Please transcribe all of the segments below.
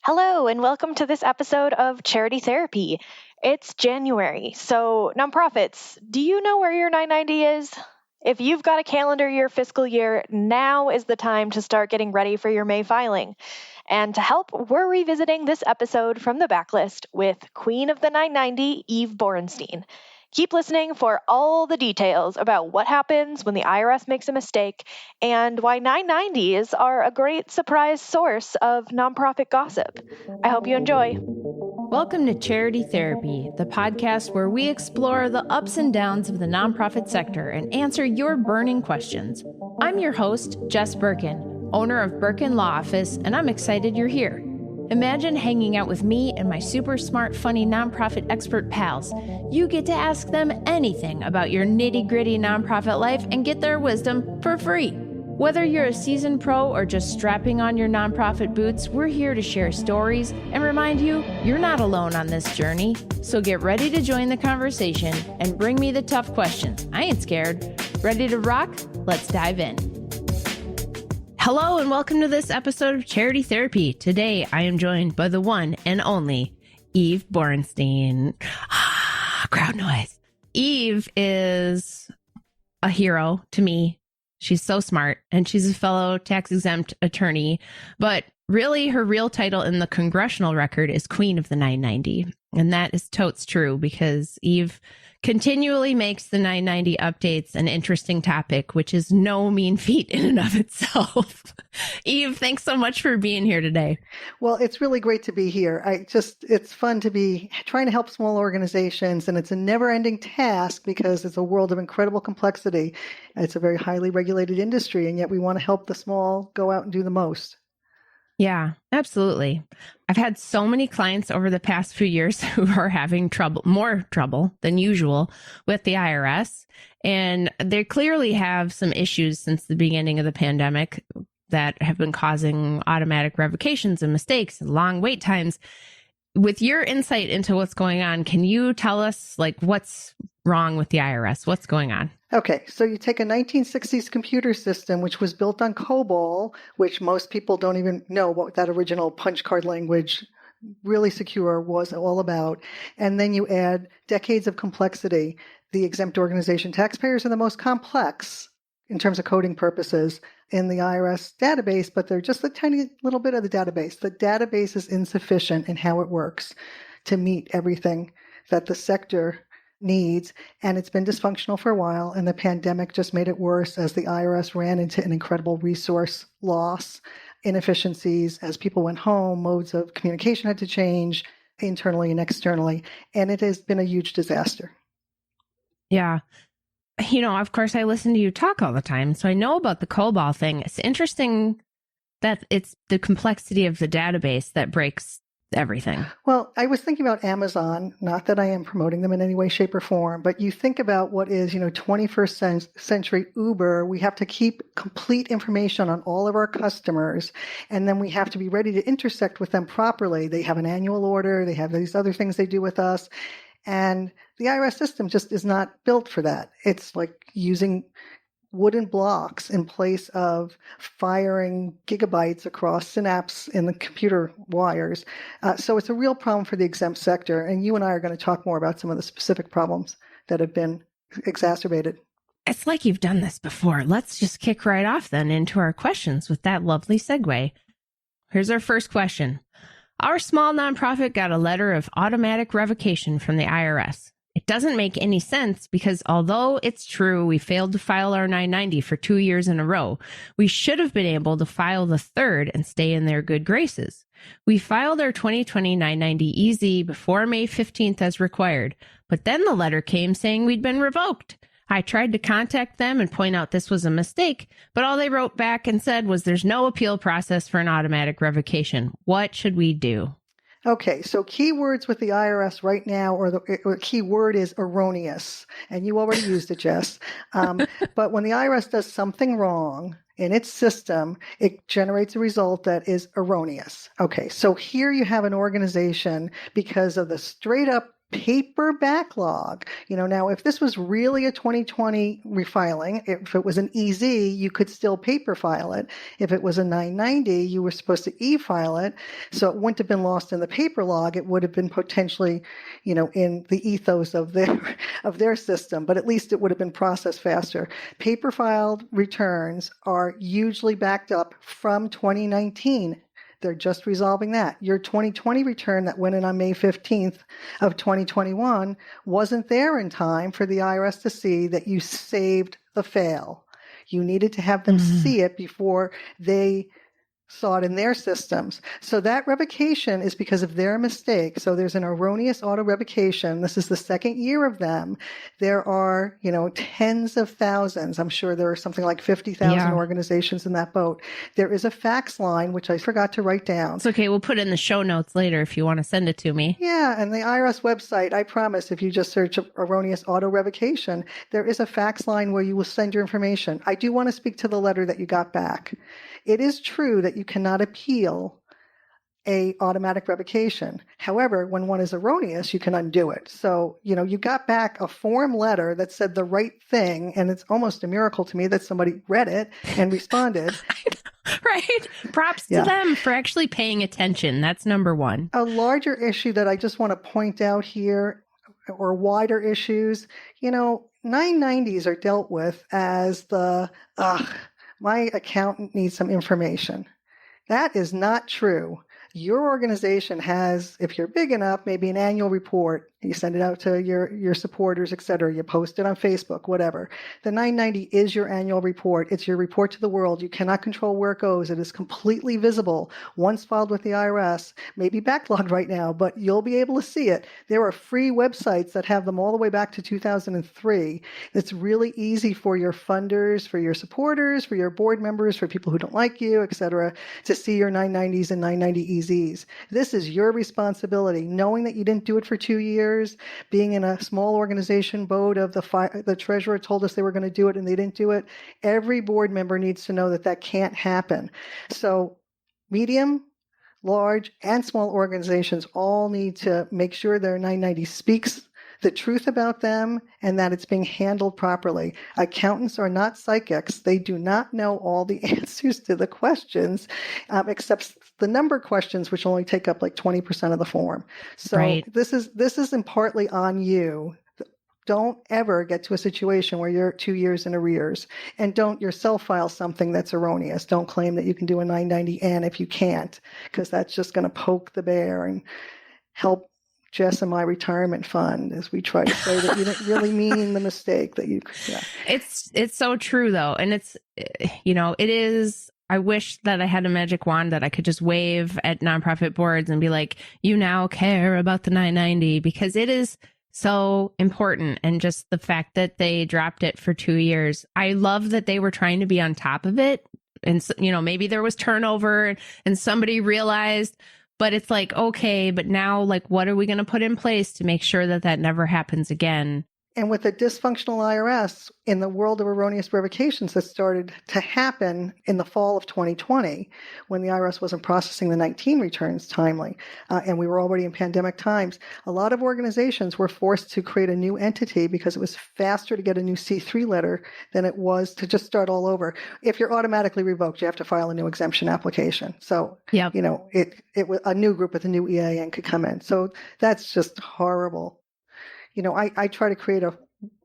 Hello, and welcome to this episode of Charity Therapy. It's January, so nonprofits, do you know where your 990 is? If you've got a calendar year fiscal year, now is the time to start getting ready for your May filing. And to help, we're revisiting this episode from the backlist with Queen of the 990, Eve Borenstein. Keep listening for all the details about what happens when the IRS makes a mistake and why 990s are a great surprise source of nonprofit gossip. I hope you enjoy. Welcome to Charity Therapy, the podcast where we explore the ups and downs of the nonprofit sector and answer your burning questions. I'm your host, Jess Birkin, owner of Birkin Law Office, and I'm excited you're here. Imagine hanging out with me and my super smart, funny nonprofit expert pals. You get to ask them anything about your nitty-gritty nonprofit life and get their wisdom for free. Whether you're a seasoned pro or just strapping on your nonprofit boots, we're here to share stories and remind you you're not alone on this journey. So get ready to join the conversation and bring me the tough questions. I ain't scared. Ready to rock? Let's dive in. Hello and welcome to this episode of Charity Therapy. Today I am joined by the one and only Eve Borenstein. Crowd noise. Eve is a hero to me. She's so smart, and she's a fellow tax-exempt attorney, but really her real title in the congressional record is Queen of the 990, and that is totes true because Eve continually makes the 990 updates an interesting topic, which is no mean feat in and of itself. Eve, thanks so much for being here today. Well, it's really great to be here. It's fun to be trying to help small organizations, and it's a never-ending task because it's a world of incredible complexity. It's a very highly regulated industry, and yet we want to help the small go out and do the most. Yeah, absolutely. I've had so many clients over the past few years who are having more trouble than usual with the IRS. And they clearly have some issues since the beginning of the pandemic that have been causing automatic revocations and mistakes and long wait times. With your insight into what's going on, can you tell us what's wrong with the IRS? What's going on? Okay, so you take a 1960s computer system, which was built on COBOL, which most people don't even know what that original punch card language, really secure, was all about. And then you add decades of complexity. The exempt organization taxpayers are the most complex in terms of coding purposes in the IRS database, but they're just a tiny little bit of the database. The database is insufficient in how it works to meet everything that the sector needs, and it's been dysfunctional for a while, and the pandemic just made it worse as the IRS ran into an incredible resource loss, inefficiencies as people went home, modes of communication had to change internally and externally, and it has been a huge disaster. Yeah. Of course, I listen to you talk all the time, so I know about the COBOL thing. It's interesting that it's the complexity of the database that breaks everything. Well, I was thinking about Amazon, not that I am promoting them in any way, shape, or form, but you think about what is, 21st century Uber. We have to keep complete information on all of our customers, and then we have to be ready to intersect with them properly. They have an annual order. They have these other things they do with us. And the IRS system just is not built for that. It's like using wooden blocks in place of firing gigabytes across synapse in the computer wires. So it's a real problem for the exempt sector. And you and I are going to talk more about some of the specific problems that have been exacerbated. It's like you've done this before. Let's just kick right off then into our questions with that lovely segue. Here's our first question. Our small nonprofit got a letter of automatic revocation from the IRS. It doesn't make any sense because although it's true we failed to file our 990 for 2 years in a row, we should have been able to file the third and stay in their good graces. We filed our 2020 990 EZ before May 15th as required, but then the letter came saying we'd been revoked. I tried to contact them and point out this was a mistake, but all they wrote back and said was there's no appeal process for an automatic revocation. What should we do? Okay, so keywords with the IRS right now, or the key word is erroneous, and you already used it, Jess. But when the IRS does something wrong in its system, it generates a result that is erroneous. Okay, so here you have an organization, because of the straight up paper backlog. Now if this was really a 2020 refiling, if it was an EZ, you could still paper file it. If it was a 990, you were supposed to e-file it. So it wouldn't have been lost in the paper log. It would have been potentially, in the ethos of their system, but at least it would have been processed faster. Paper filed returns are usually backed up from 2019. They're just resolving that. Your 2020 return that went in on May 15th of 2021 wasn't there in time for the IRS to see that you saved the fail. You needed to have them see it before they saw it in their systems. So that revocation is because of their mistake. So there's an erroneous auto revocation. This is the second year of them. There are, tens of thousands. I'm sure there are something like 50,000 organizations in that boat. There is a fax line, which I forgot to write down. It's okay. We'll put it in the show notes later if you want to send it to me. Yeah. And the IRS website, I promise, if you just search erroneous auto revocation, there is a fax line where you will send your information. I do want to speak to the letter that you got back. It is true that you cannot appeal a automatic revocation. However, when one is erroneous, you can undo it. So, you got back a form letter that said the right thing, and it's almost a miracle to me that somebody read it and responded. Right. Props to them for actually paying attention. That's number one. A larger issue that I just want to point out here, or wider issues, 990s are dealt with as my accountant needs some information. That is not true. Your organization has, if you're big enough, maybe an annual report. You send it out to your supporters, et cetera. You post it on Facebook, whatever. The 990 is your annual report. It's your report to the world. You cannot control where it goes. It is completely visible. Once filed with the IRS, maybe backlogged right now, but you'll be able to see it. There are free websites that have them all the way back to 2003. It's really easy for your funders, for your supporters, for your board members, for people who don't like you, et cetera, to see your 990s and 990 EZs. This is your responsibility. Knowing that you didn't do it for 2 years, being in a small organization boat of the treasurer told us they were going to do it and they didn't do it. Every board member needs to know that can't happen. So medium, large, and small organizations all need to make sure their 990 speaks the truth about them and that it's being handled properly. Accountants are not psychics. They do not know all the answers to the questions, except the number questions, which only take up like 20% of the form. So this is in partly on you. Don't ever get to a situation where you're 2 years in arrears, and don't yourself file something that's erroneous. Don't claim that you can do a 990N if you can't, because that's just going to poke the bear and help Jess and my retirement fund, as we try to say that you didn't really mean the mistake that you. Yeah. It's so true though, and it's it is. I wish that I had a magic wand that I could just wave at nonprofit boards and be like, you now care about the 990, because it is so important. And just the fact that they dropped it for 2 years, I love that they were trying to be on top of it, and maybe there was turnover and somebody realized. But it's like, okay, but now, like, what are we going to put in place to make sure that never happens again? And with a dysfunctional IRS in the world of erroneous revocations that started to happen in the fall of 2020, when the IRS wasn't processing the 19 returns timely, and we were already in pandemic times, a lot of organizations were forced to create a new entity because it was faster to get a new C3 letter than it was to just start all over. If you're automatically revoked, you have to file a new exemption application. So, a new group with a new EIN could come in. So that's just horrible. I try to create a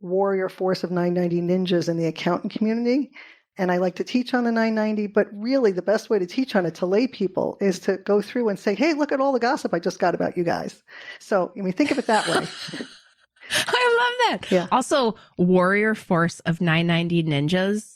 warrior force of 990 ninjas in the accountant community, and I like to teach on the 990, but really the best way to teach on it to lay people is to go through and say, hey, look at all the gossip I just got about you guys. So, think of it that way. I love that. Yeah. Also, warrior force of 990 ninjas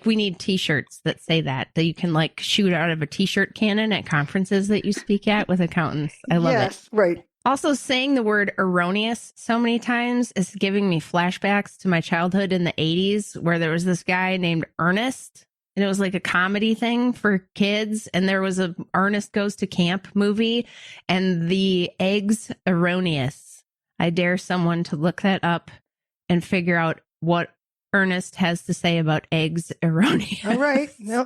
we need t-shirts that say that you can like shoot out of a t-shirt cannon at conferences that you speak at with accountants. I love it. Yes, right. Also, saying the word erroneous so many times is giving me flashbacks to my childhood in the 80s, where there was this guy named Ernest, and it was like a comedy thing for kids. And there was a Ernest Goes to Camp movie, and the eggs erroneous. I dare someone to look that up and figure out what Ernest has to say about eggs erroneous. All right. No,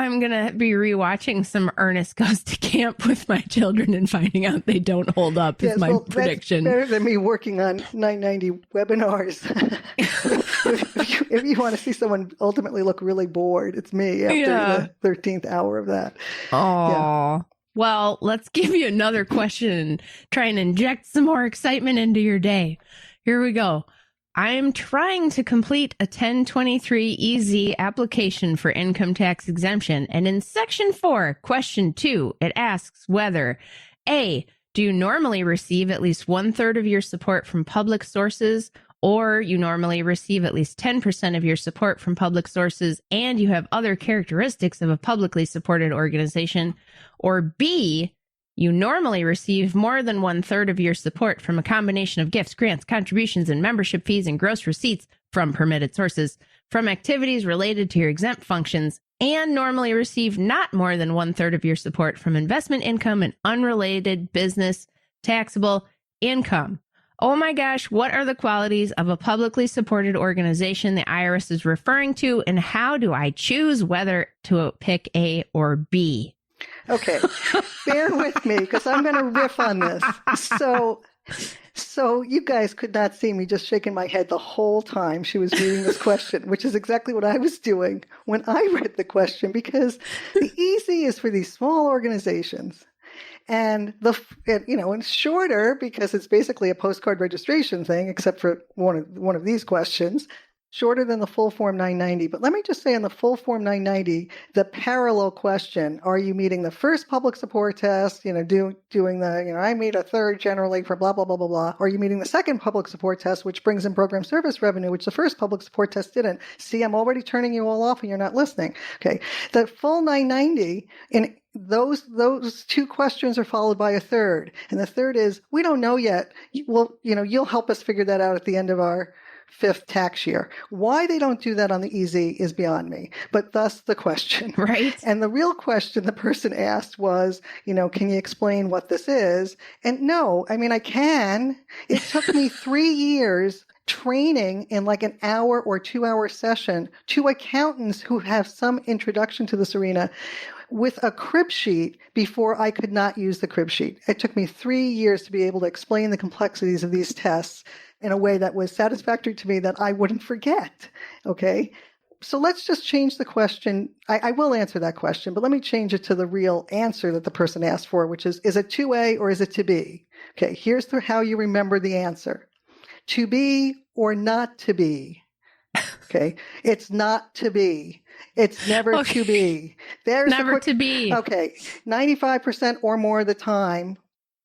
I'm going to be rewatching some Ernest Goes to Camp with my children and finding out they don't hold up is my prediction. That's better than me working on 990 webinars. if you want to see someone ultimately look really bored, it's me after the 13th hour of that. Oh, yeah. Well, let's give you another question and try and inject some more excitement into your day. Here we go. I'm trying to complete a 1023 EZ application for income tax exemption. And in section 4, question 2, it asks whether A, do you normally receive at least 1/3 of your support from public sources, or you normally receive at least 10% of your support from public sources and you have other characteristics of a publicly supported organization, or B, you normally receive more than 1/3 of your support from a combination of gifts, grants, contributions, and membership fees and gross receipts from permitted sources from activities related to your exempt functions, and normally receive not more than 1/3 of your support from investment income and unrelated business taxable income. Oh my gosh, what are the qualities of a publicly supported organization the IRS is referring to, and how do I choose whether to pick A or B? Okay, bear with me because I'm going to riff on this. So you guys could not see me just shaking my head the whole time she was reading this question, which is exactly what I was doing when I read the question, because the easy is for these small organizations. And it's shorter because it's basically a postcard registration thing, except for one of these questions. Shorter than the full Form 990. But let me just say in the full Form 990, the parallel question, are you meeting the first public support test, doing the, I meet a third generally for blah, blah, blah, blah, blah. Or are you meeting the second public support test, which brings in program service revenue, which the first public support test didn't. See, I'm already turning you all off and you're not listening. Okay. The full 990, in those two questions are followed by a third. And the third is, we don't know yet. You'll help us figure that out at the end of our 5th tax year. Why they don't do that on the easy is beyond me, but thus the question. Right. And the real question the person asked was, can you explain what this is? And no, I can. It took me 3 years training in like an hour or 2-hour session to accountants who have some introduction to this arena with a crib sheet before I could not use the crib sheet. It took me 3 years to be able to explain the complexities of these tests in a way that was satisfactory to me that I wouldn't forget. Okay. So let's just change the question. I will answer that question, but let me change it to the real answer that the person asked for, which is it to A or is it to B? Okay. Here's how you remember the answer. To be or not to be. Okay. It's not to be. It's never to be. There's never to be. Okay. 95% or more of the time,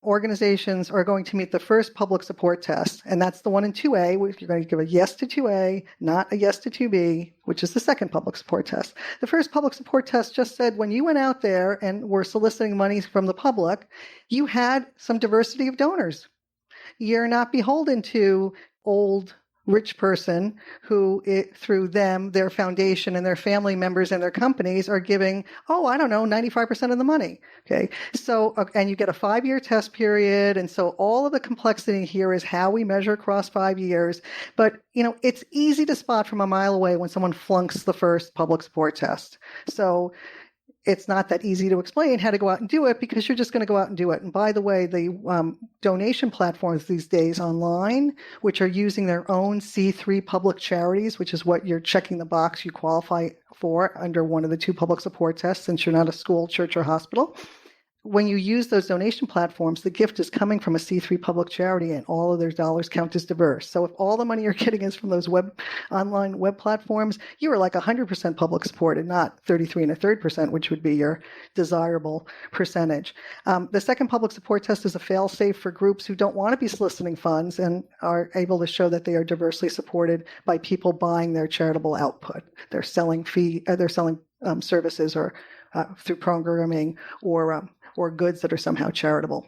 organizations are going to meet the first public support test, and that's the one in 2A. You're going to give a yes to 2A, not a yes to 2B, which is the second public support test. The first public support test just said when you went out there and were soliciting money from the public, you had some diversity of donors. You're not beholden to old rich person who, through them, their foundation and their family members and their companies are giving, 95% of the money. Okay. So, and you get a 5-year test period. And so all of the complexity here is how we measure across 5 years. But, it's easy to spot from a mile away when someone flunks the first public support test. So it's not that easy to explain how to go out and do it because you're just going to go out and do it. And by the way, the donation platforms these days online, which are using their own C3 public charities, which is what you're checking the box you qualify for under one of the 2 public support tests since you're not a school, church, or hospital. When you use those donation platforms, the gift is coming from a C3 public charity and all of their dollars count as diverse. So if all the money you're getting is from those online web platforms, you are like 100% public support and not 33 1/3%, which would be your desirable percentage. The second public support test is a fail-safe for groups who don't want to be soliciting funds and are able to show that they are diversely supported by people buying their charitable output. They're selling services or through programming or goods that are somehow charitable.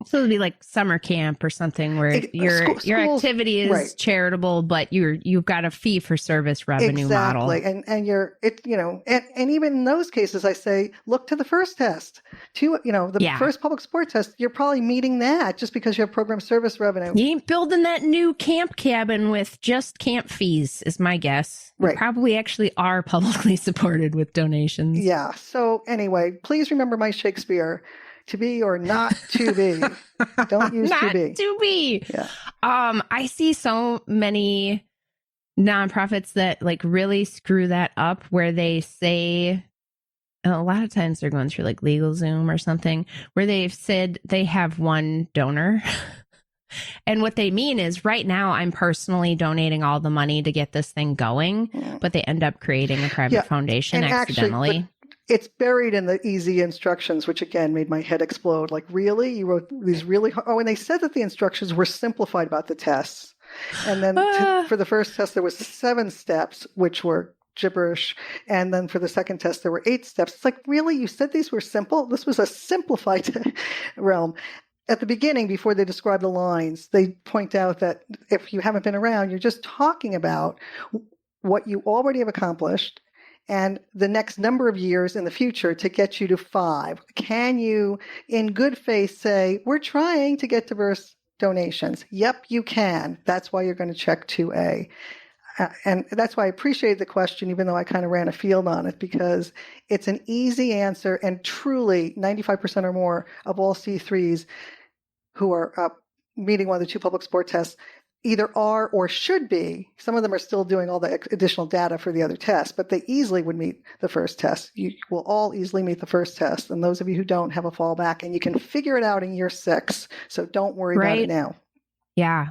So it'd be like summer camp or something where your activity is right. charitable, but you've got a fee for service revenue model. Exactly. And even in those cases, I say, look to the first test. First public support test, you're probably meeting that just because you have program service revenue. You ain't building that new camp cabin with just camp fees, is my guess. You right. probably actually are publicly supported with donations. Yeah. So anyway, please remember my Shakespeare. To be or not to be. Don't use not to be. Not to be. Yeah. I see so many nonprofits that like really screw that up where they say, a lot of times they're going through like LegalZoom or something, where they've said they have one donor. And what they mean is right now I'm personally donating all the money to get this thing going, but they end up creating a private foundation and accidentally. Actually, it's buried in the easy instructions, which again made my head explode. Like, really? You wrote these really hard... Oh, and they said that the instructions were simplified about the tests. And then for the first test, there was 7 steps, which were gibberish. And then for the second test, there were 8 steps. It's like, really? You said these were simple? This was a simplified realm. At the beginning, before they describe the lines, they point out that if you haven't been around, you're just talking about what you already have accomplished and the next number of years in the future to get you to 5. Can you, in good faith, say, we're trying to get diverse donations? Yep, you can. That's why you're going to check 2A. And that's why I appreciate the question, even though I kind of ran afield on it, because it's an easy answer. And truly, 95% or more of all C3s who are meeting one of the 2 public support tests either are or should be. Some of them are still doing all the additional data for the other tests, but they easily would meet the first test. You will all easily meet the first test. And those of you who don't have a fallback, and you can figure it out in year 6. So don't worry about it now. Yeah.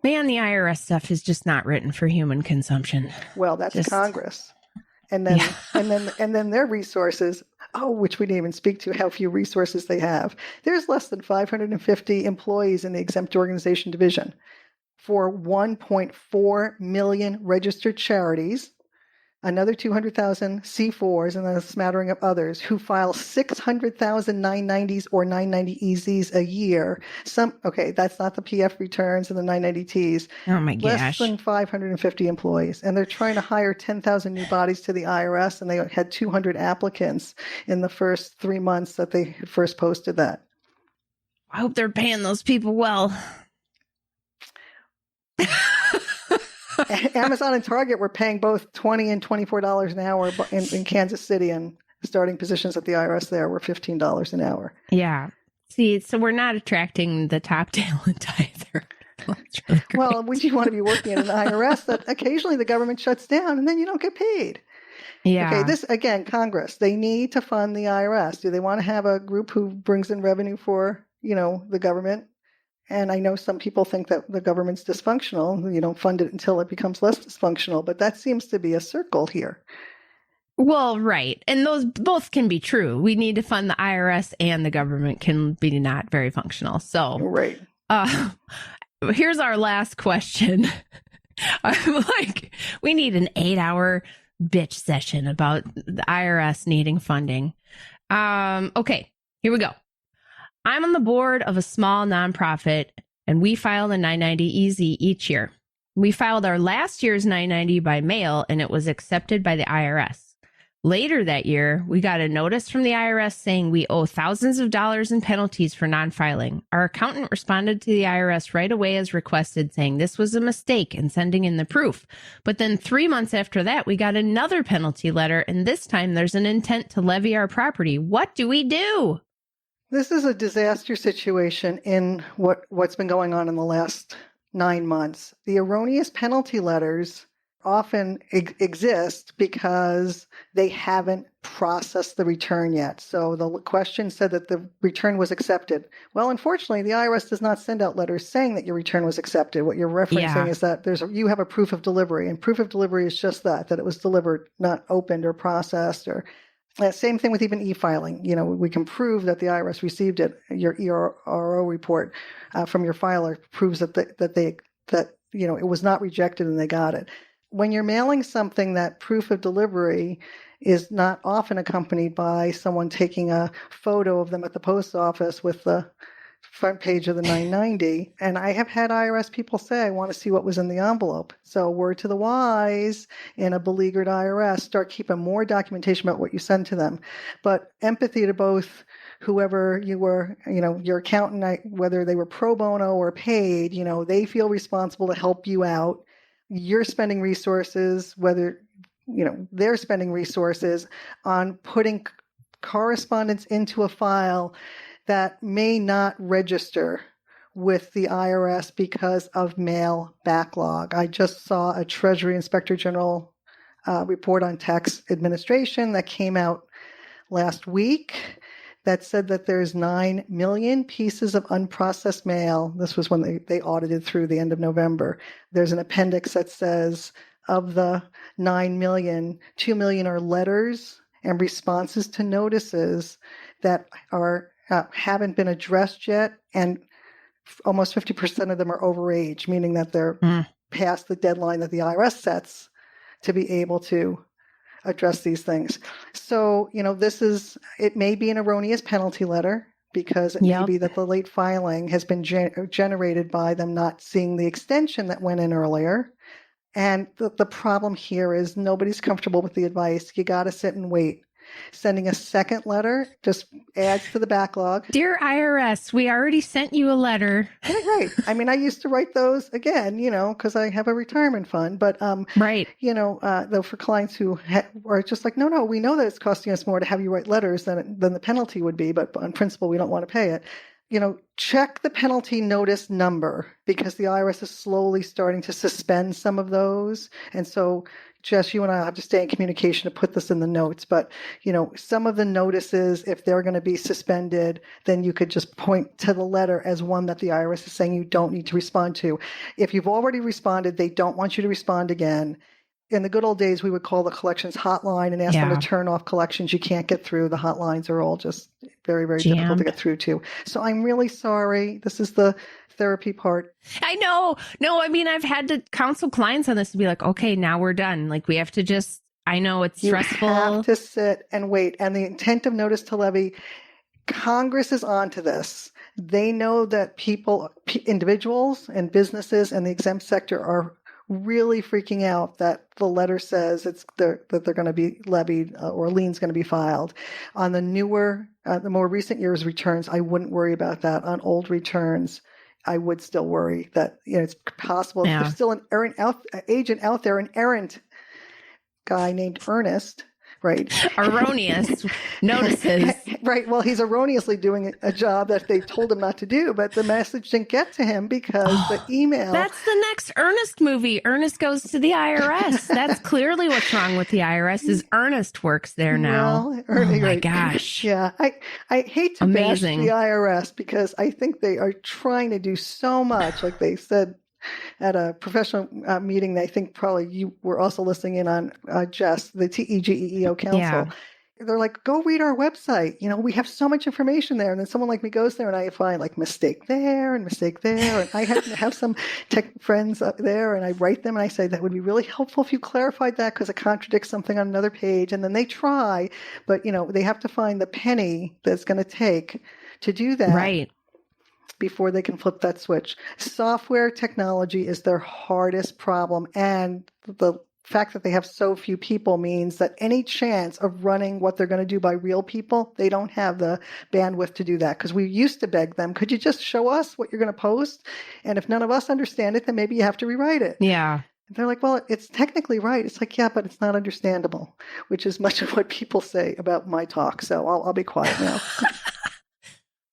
Man, the IRS stuff is just not written for human consumption. Well, that's Congress. And then, and then their resources, which we didn't even speak to how few resources they have. There's less than 550 employees in the exempt organization division for 1.4 million registered charities, another 200,000 C4s, and then a smattering of others who file 600,000 990s or 990EZs a year. That's not the PF returns and the 990Ts. Oh my gosh. Less than 550 employees. And they're trying to hire 10,000 new bodies to the IRS, and they had 200 applicants in the first 3 months that they had first posted that. I hope they're paying those people well. Amazon and Target were paying both $20 and $24 an hour in Kansas City, and starting positions at the IRS there were $15 an hour. Yeah. See, so we're not attracting the top talent either. Really well, would you want to be working in an IRS that occasionally the government shuts down and then you don't get paid? Yeah. Okay, this, again, Congress, they need to fund the IRS. Do they want to have a group who brings in revenue for, the government? And I know some people think that the government's dysfunctional. You don't fund it until it becomes less dysfunctional, but that seems to be a circle here. Well, right. And those both can be true. We need to fund the IRS, and the government can be not very functional. So, right. Here's our last question. I'm like, we need an 8-hour bitch session about the IRS needing funding. Okay, here we go. I'm on the board of a small nonprofit, and we file a 990EZ each year. We filed our last year's 990 by mail, and it was accepted by the IRS. Later that year, we got a notice from the IRS saying we owe thousands of dollars in penalties for non-filing. Our accountant responded to the IRS right away as requested, saying this was a mistake and sending in the proof. But then 3 months after that, we got another penalty letter, and this time there's an intent to levy our property. What do we do? This is a disaster situation in what's been going on in the last 9 months. The erroneous penalty letters often exist because they haven't processed the return yet. So the question said that the return was accepted. Well, unfortunately, the IRS does not send out letters saying that your return was accepted. What you're referencing is that you have a proof of delivery, and proof of delivery is just that it was delivered, not opened or processed. Or same thing with even e-filing. We can prove that the IRS received it. Your ERO report from your filer proves that it was not rejected and they got it. When you're mailing something, that proof of delivery is not often accompanied by someone taking a photo of them at the post office with the front page of the 990. And I have had IRS people say, I want to see what was in the envelope. So word to the wise in a beleaguered IRS, start keeping more documentation about what you send to them. But empathy to both whoever you were, your accountant, whether they were pro bono or paid, they feel responsible to help you out. You're spending resources, whether, they're spending resources on putting correspondence into a file that may not register with the IRS because of mail backlog. I just saw a Treasury Inspector General report on tax administration that came out last week that said that there's 9 million pieces of unprocessed mail. This was when they audited through the end of November. There's an appendix that says of the 9 million, 2 million are letters and responses to notices that haven't been addressed yet, and almost 50% of them are overage, meaning that they're past the deadline that the IRS sets to be able to address these things. So, it may be an erroneous penalty letter because it may be that the late filing has been generated by them not seeing the extension that went in earlier. And the problem here is nobody's comfortable with the advice. You got to sit and wait. Sending a second letter just adds to the backlog. Dear IRS, we already sent you a letter. Right. I mean, I used to write those again, because I have a retirement fund. But, right. Though for clients who are just like, no, we know that it's costing us more to have you write letters than the penalty would be. But on principle, we don't want to pay it. Check the penalty notice number because the IRS is slowly starting to suspend some of those. And so, Jess, you and I will have to stay in communication to put this in the notes. But, some of the notices, if they're going to be suspended, then you could just point to the letter as one that the IRS is saying you don't need to respond to. If you've already responded, they don't want you to respond again. In the good old days, we would call the collections hotline and ask them to turn off collections. You can't get through. The hotlines are all just very, very difficult to get through to. So I'm really sorry. This is the therapy part. I know. No, I mean, I've had to counsel clients on this to be like, okay, now we're done. Like we have to just, I know it's stressful. You have to sit and wait. And the intent of notice to levy, Congress is onto this. They know that individuals and businesses and the exempt sector are really freaking out that the letter says that they're going to be levied or a lien's going to be filed. On the the more recent years returns, I wouldn't worry about that. On old returns, I would still worry that it's possible there's still an agent out there, an errant guy named Ernest. Right. Erroneous notices. Right. Well, he's erroneously doing a job that they told him not to do, but the message didn't get to him because the email. That's the next Ernest movie. Ernest goes to the IRS. That's clearly what's wrong with the IRS is Ernest works there now. Well, oh my gosh. Yeah. I hate to bash the IRS because I think they are trying to do so much. Like they said at a professional meeting, I think probably you were also listening in on, Jess, the TEGEEO Council. Yeah. They're like, go read our website. We have so much information there. And then someone like me goes there and I find like mistake there and mistake there. And I happen to have some tech friends up there and I write them and I say, that would be really helpful if you clarified that because it contradicts something on another page. And then they try, but they have to find the penny that's going to take to do that. Right. Before they can flip that switch. Software technology is their hardest problem. And the fact that they have so few people means that any chance of running what they're going to do by real people, they don't have the bandwidth to do that. Because we used to beg them, could you just show us what you're going to post? And if none of us understand it, then maybe you have to rewrite it. Yeah. And they're like, well, it's technically right. It's like, yeah, but it's not understandable, which is much of what people say about my talk. So I'll be quiet now.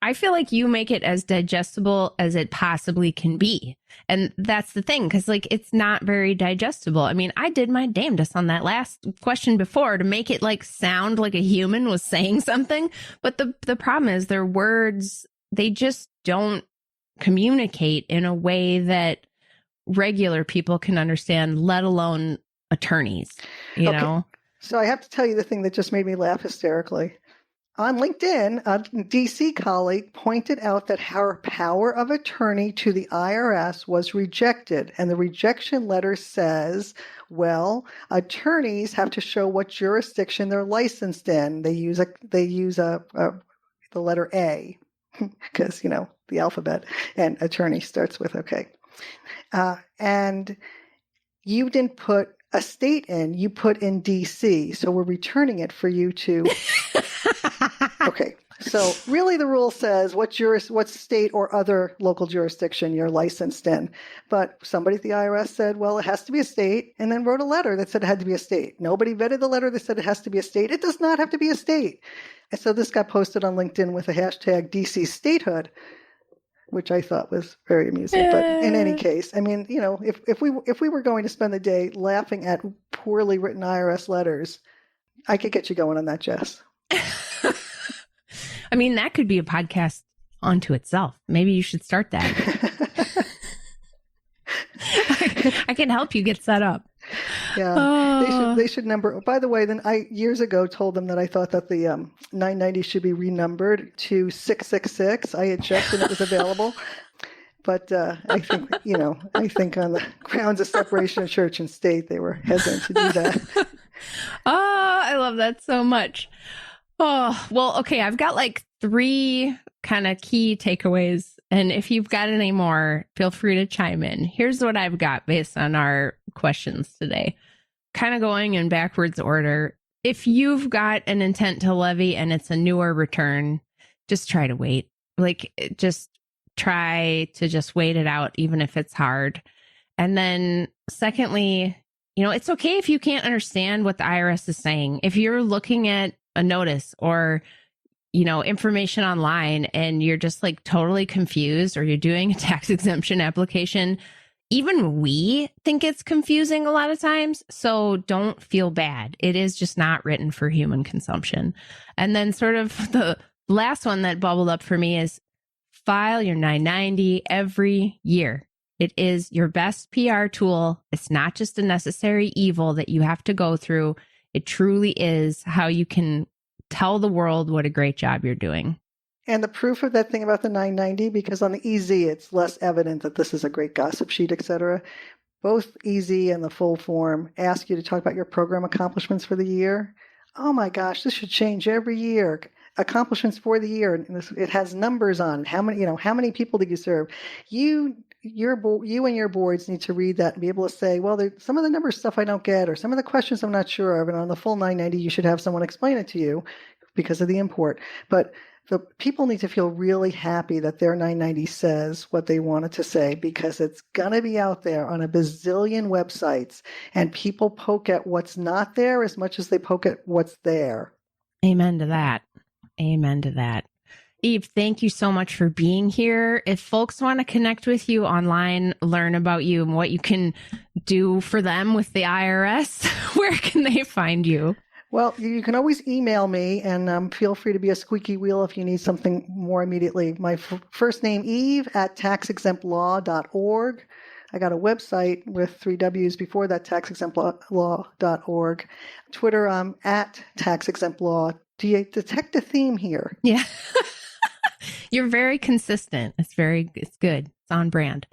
I feel like you make it as digestible as it possibly can be. And that's the thing, because it's not very digestible. I mean, I did my damnedest on that last question before to make it sound like a human was saying something. But the problem is their words, they just don't communicate in a way that regular people can understand, let alone attorneys, you know? So I have to tell you the thing that just made me laugh hysterically. On LinkedIn, a DC colleague pointed out that her power of attorney to the IRS was rejected. And the rejection letter says, well, attorneys have to show what jurisdiction they're licensed in. They use the letter A. because, the alphabet, and attorney starts with okay. And you didn't put a state in, you put in DC. So we're returning it for you to. Okay. So really the rule says what state or other local jurisdiction you're licensed in. But somebody at the IRS said, well, it has to be a state, and then wrote a letter that said it had to be a state. Nobody vetted the letter that said it has to be a state. It does not have to be a state. And so this got posted on LinkedIn with a hashtag DC statehood, which I thought was very amusing. But in any case, I mean, if we were going to spend the day laughing at poorly written IRS letters, I could get you going on that, Jess. I mean, that could be a podcast unto itself. Maybe you should start that. I can help you get set up. Yeah, they should number. By the way, then I years ago told them that I thought that the 990 should be renumbered to 666. I had checked and it was available. But I think, on the grounds of separation of church and state, they were hesitant to do that. I love that so much. Oh, well, okay. I've got like 3 kind of key takeaways. And if you've got any more, feel free to chime in. Here's what I've got based on our questions today. Kind of going in backwards order. If you've got an intent to levy and it's a newer return, just try to wait. Just try to just wait it out, even if it's hard. And then secondly, it's okay if you can't understand what the IRS is saying. If you're looking at a notice or, information online and you're just like totally confused, or you're doing a tax exemption application, even we think it's confusing a lot of times. So don't feel bad. It is just not written for human consumption. And then sort of the last one that bubbled up for me is file your 990 every year. It is your best PR tool. It's not just a necessary evil that you have to go through. It truly is how you can tell the world what a great job you're doing. And the proof of that thing about the 990, because on the EZ, it's less evident that this is a great gossip sheet, etc. Both EZ and the full form ask you to talk about your program accomplishments for the year. Oh my gosh, this should change every year. Accomplishments for the year. And it has numbers on it. How many people did you serve? You and your boards need to read that and be able to say, well, some of the numbers stuff I don't get, or some of the questions I'm not sure of. And on the full 990, you should have someone explain it to you because of the import. But the people need to feel really happy that their 990 says what they want it to say, because it's going to be out there on a bazillion websites, and people poke at what's not there as much as they poke at what's there. Amen to that. Amen to that. Eve, thank you so much for being here. If folks want to connect with you online, learn about you and what you can do for them with the IRS, where can they find you? Well, you can always email me, and feel free to be a squeaky wheel if you need something more immediately. My first name, Eve, at tax-exemptlaw.org. I got a website with 3 W's before that, tax-exemptlaw.org. Twitter, I'm at tax-exemptlaw. Do you detect a theme here? Yeah. You're very consistent. It's good. It's on brand.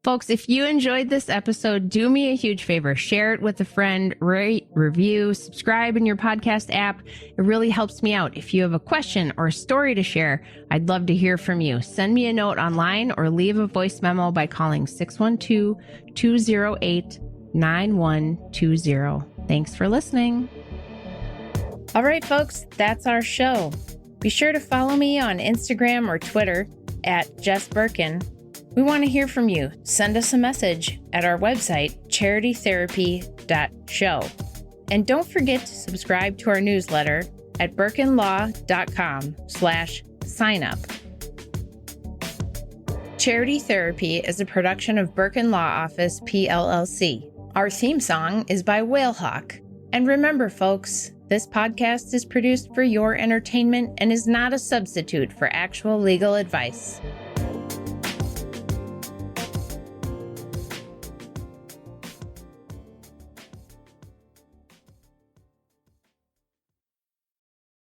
Folks, if you enjoyed this episode, do me a huge favor. Share it with a friend, rate, review, subscribe in your podcast app. It really helps me out. If you have a question or a story to share, I'd love to hear from you. Send me a note online or leave a voice memo by calling 612-208-9120. Thanks for listening. All right, folks, that's our show. Be sure to follow me on Instagram or Twitter at Jess Birkin. We want to hear from you. Send us a message at our website, charitytherapy.show. And don't forget to subscribe to our newsletter at birkinlaw.com/sign up. Charity Therapy is a production of Birkin Law Office, PLLC. Our theme song is by Whalehawk. And remember, folks, this podcast is produced for your entertainment and is not a substitute for actual legal advice.